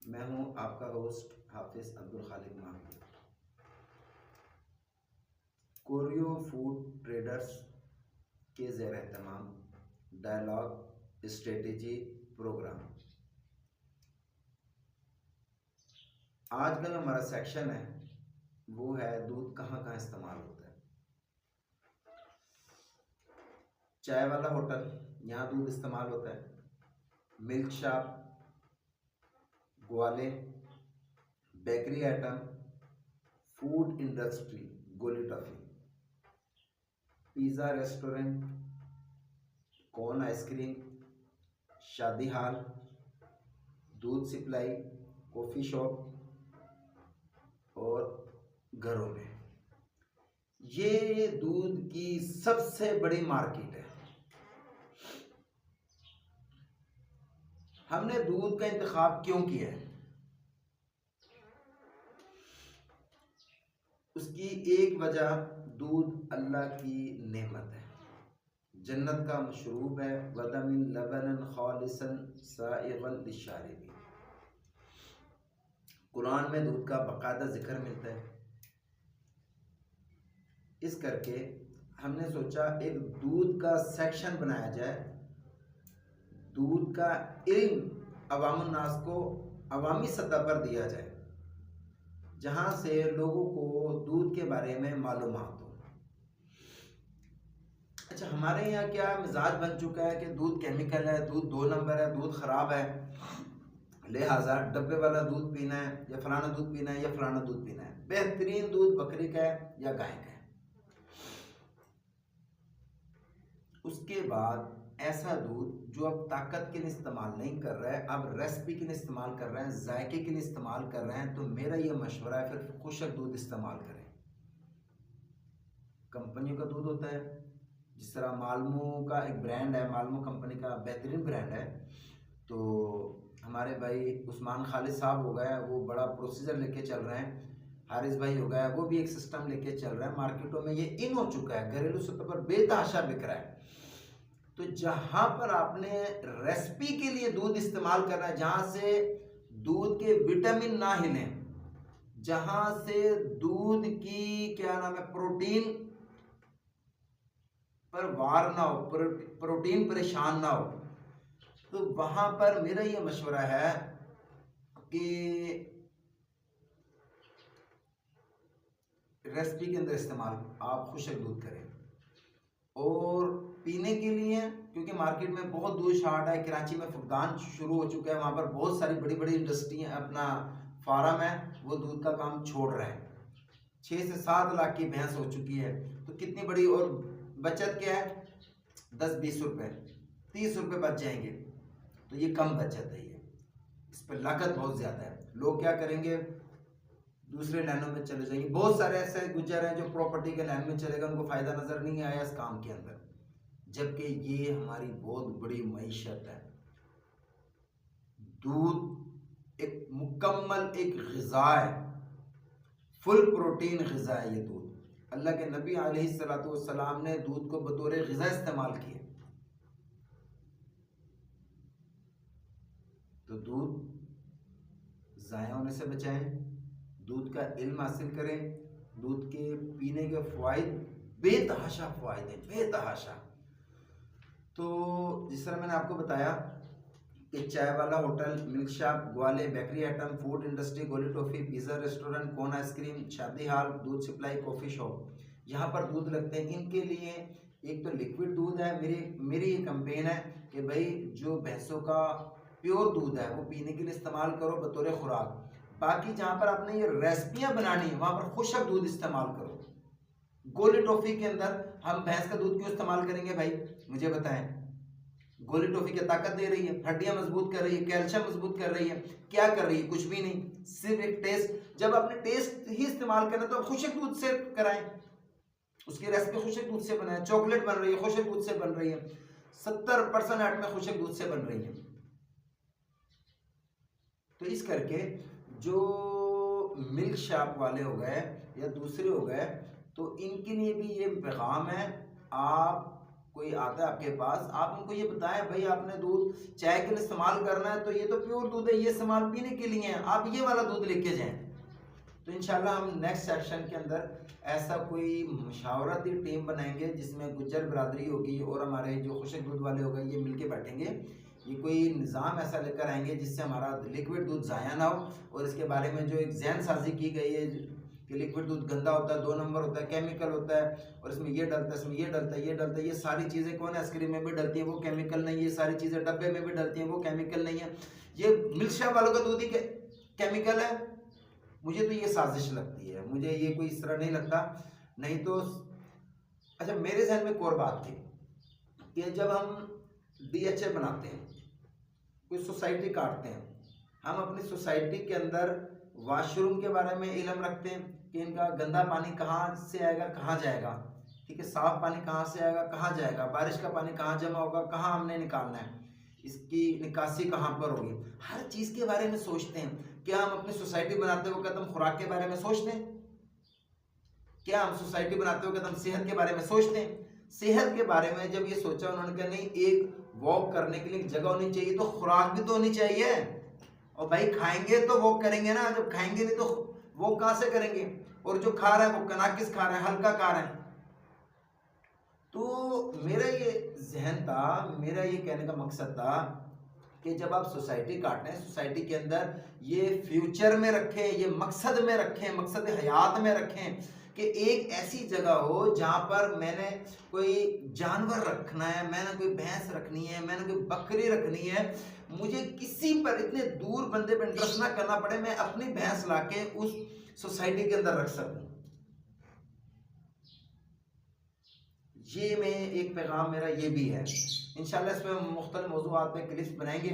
मैं हूं आपका होस्ट हाफिज अब्दुल खालिक माहमूद। कोरियो फूड ट्रेडर्स के ज़ेर एहतमाम डायलॉग स्ट्रेटेजी प्रोग्राम। आज का जो हमारा सेक्शन है वो है दूध कहाँ कहाँ इस्तेमाल होता है। चाय वाला होटल, यहाँ दूध इस्तेमाल होता है। मिल्क शॉप, ग्वाले, बेकरी आइटम, फूड इंडस्ट्री, गोली toffee, pizza restaurant, corn ice cream, शादी हाल, दूध सप्लाई, कॉफ़ी शॉप और घरों में। ये दूध की सबसे बड़ी मार्केट है। हमने दूध का इंतखाब क्यों किया है? उसकी एक वजह, दूध अल्लाह की नेमत है, जन्नत का मशरूब है। वदमिन लबनन खालिसन साइगन लिशारिबीन। कुरान में दूध का बाकायदा जिक्र मिलता है। इस करके हमने सोचा एक दूध का सेक्शन बनाया जाए। दूध का इल्म अवामुन नास को अवामी सतह पर दिया जाए, जहाँ से लोगों को दूध के बारे में मालूमात हो। अच्छा, हमारे यहाँ क्या मिजाज बन चुका है कि दूध केमिकल है, दूध 2 नंबर है, दूध ख़राब है, लिहाजा डब्बे वाला दूध पीना है, या फलाना दूध पीना है, या फलाना दूध पीना है। बेहतरीन दूध बकरी का है या गाय का है। उसके बाद ऐसा दूध जो अब ताकत के लिए इस्तेमाल नहीं कर रहा है, अब रेसिपी के लिए इस्तेमाल कर रहे हैं, जायके के लिए इस्तेमाल कर रहे हैं, तो मेरा ये मशवरा है फिर खुशक दूध इस्तेमाल करें। कंपनियों का दूध होता है, जिस तरह मालमो का एक ब्रांड है, मालमो कंपनी का बेहतरीन ब्रांड है। तो हमारे भाई उस्मान खालिद साहब हो गए, वो बड़ा प्रोसीजर लेके चल रहे हैं। हारिस भाई हो गया, वो भी एक सिस्टम लेके चल रहा है। मार्केटों में ये इन हो चुका है, घरेलू सतह पर बेतहाशा बिक रहा है। तो जहां पर आपने रेसिपी के लिए दूध इस्तेमाल करना है, जहां से दूध के विटामिन ना हिले, जहां से दूध की क्या नाम है प्रोटीन पर वार ना हो, प्रोटीन परेशान ना हो, तो वहां पर मेरा ये मशवरा है कि रेसिपी के अंदर इस्तेमाल आप खुशक दूध करें। और पीने के लिए, क्योंकि मार्केट में बहुत दूध शार्ट है, कराची में फुकदान शुरू हो चुका है, वहाँ पर बहुत सारी बड़ी बड़ी इंडस्ट्री अपना फार्म है, वो दूध का काम छोड़ रहे हैं। 6 से 7 लाख की भैंस हो चुकी है, तो कितनी बड़ी। और बचत क्या है? 10-20 रुपये, 30 रुपये बच जाएंगे, तो ये कम बचत है। ये इस पर लागत बहुत ज़्यादा है। लोग क्या करेंगे? दूसरे लाइनों में चले जाएंगे। बहुत सारे ऐसे गुजर हैं जो प्रॉपर्टी के लाइन में चले गए, उनको फ़ायदा नज़र नहीं आया इस काम के अंदर, जबकि ये हमारी बहुत बड़ी मईशत है। दूध एक मुकम्मल एक ग़िज़ा है, फुल प्रोटीन ग़िज़ा है ये दूध। अल्लाह के नबी अलैहिस्सलातु वस्सलाम ने दूध को बतौर ग़िज़ा इस्तेमाल किया। तो दूध ज़ाया होने से बचाएं, दूध का इल्म हासिल करें। दूध के पीने के फ़वाइद बेतहाशा फ़वाइद हैं, बेतहाशा। तो जिस तरह मैंने आपको बताया कि चाय वाला होटल, मिल्क शॉप, ग्वाले, बेकरी आइटम, फूड इंडस्ट्री, गोली toffee, pizza restaurant, corn ice cream, शादी हाल, दूध सप्लाई, कॉफ़ी शॉप, यहाँ पर दूध लगते हैं। इनके लिए एक तो लिक्विड दूध है। मेरी ये कंपेन है कि भाई जो भैंसों का प्योर दूध है वो पीने के लिए इस्तेमाल करो बतौर खुराक। बाकी जहाँ पर आपने ये रेसिपियाँ बनानी है, वहाँ पर खुशक दूध इस्तेमाल करो। गोली टॉफ़ी के अंदर हम भैंस का दूध क्यों इस्तेमाल करेंगे भाई? मुझे बताएं। गोली टॉफ़ी क्या ताकत दे रही है? हड्डियां मजबूत कर रही है, कैल्शियम मजबूत कर रही है। क्या कर रही है? कुछ भी नहीं, सिर्फ एक टेस्ट। जब आपने टेस्ट ही इस्तेमाल करना तो खुशक दूध से कराएं। उसकी रेसिपी खुशक दूध से बनाएं। चॉकलेट बन रही है, खुशक दूध से बन रही है। 70% आइटमें खुशक दूध से बन रही है। तो इस करके जो मिल्क शॉप वाले हो गए या दूसरे हो गए, तो इनके लिए भी ये पैगाम है, आप कोई आता है आपके पास, आप उनको ये बताएं भाई आपने दूध चाय के लिए इस्तेमाल करना है तो ये तो प्योर दूध है, ये इस्तेमाल पीने के लिए है, आप ये वाला दूध लेके जाएं। तो इंशाल्लाह हम नेक्स्ट सेक्शन के अंदर ऐसा कोई मशावरती टीम बनाएंगे जिसमें गुज्जर बिरादरी होगी और हमारे जो खुशक दूध वाले हो गए ये मिलके बैठेंगे, ये कोई निज़ाम ऐसा लेकर आएंगे जिससे हमारा लिक्विड दूध ज़ाया ना हो। और इसके बारे में जो एक जहन साजी की गई है कि लिक्विड दूध गंदा होता है, 2 नंबर होता है, केमिकल होता है और इसमें ये डलता है, इसमें ये डलता है, ये डलता है, ये सारी चीज़ें कौन आइसक्रीम में भी डलती है वो केमिकल नहीं है, ये सारी चीज़ें डब्बे में भी डलती हैं वो केमिकल नहीं है, ये मिल्क वालों का दूध ही केमिकल है। मुझे तो ये साजिश लगती है, मुझे ये कोई इस तरह नहीं लगता। नहीं तो अच्छा, मेरे जहन में एक और बात थी कि जब हम DHA बनाते हैं, कोई सोसाइटी काटते हैं, हम अपनी सोसाइटी के अंदर वॉशरूम के बारे में इल्म रखते हैं कि इनका गंदा पानी कहाँ से आएगा, कहाँ जाएगा, ठीक है, साफ पानी कहाँ से आएगा, कहाँ जाएगा, बारिश का पानी कहाँ जमा होगा, कहाँ हमने निकालना है, इसकी निकासी कहाँ पर होगी, हर चीज़ के बारे में सोचते हैं। क्या हम अपनी सोसाइटी बनाते वक्त हम खुराक के बारे में सोचते हैं? क्या हम सोसाइटी बनाते वक्त हम सेहत के बारे में सोचते हैं? सेहत के बारे में जब ये सोचा उन्होंने कहा नहीं, एक वॉक करने के लिए एक जगह होनी चाहिए तो खुराक भी तो होनी चाहिए। और भाई खाएंगे तो वॉक करेंगे ना, जब खाएंगे नहीं तो वॉक कहाँ से करेंगे? और जो खा रहा है वो कनाकिस खा रहा है, हल्का खा रहा है। तो मेरा ये जहन था, मेरा ये कहने का मकसद था कि जब आप सोसाइटी काटें, सोसाइटी के अंदर ये फ्यूचर में रखें, ये मकसद में रखें, मकसद हयात में रखें कि एक ऐसी जगह हो जहाँ पर मैंने कोई जानवर रखना है, मैंने कोई भैंस रखनी है, मैंने कोई बकरी रखनी है, मुझे किसी पर इतने दूर बंदे पर इंटरेस्ट ना करना पड़े, मैं अपनी भैंस लाके उस सोसाइटी के अंदर रख सकूं। ये में एक पैगाम मेरा ये भी है। इंशाल्लाह इस पर मुख्तलिफ मौज़ूआत पे क्लिप्स बनाएंगे।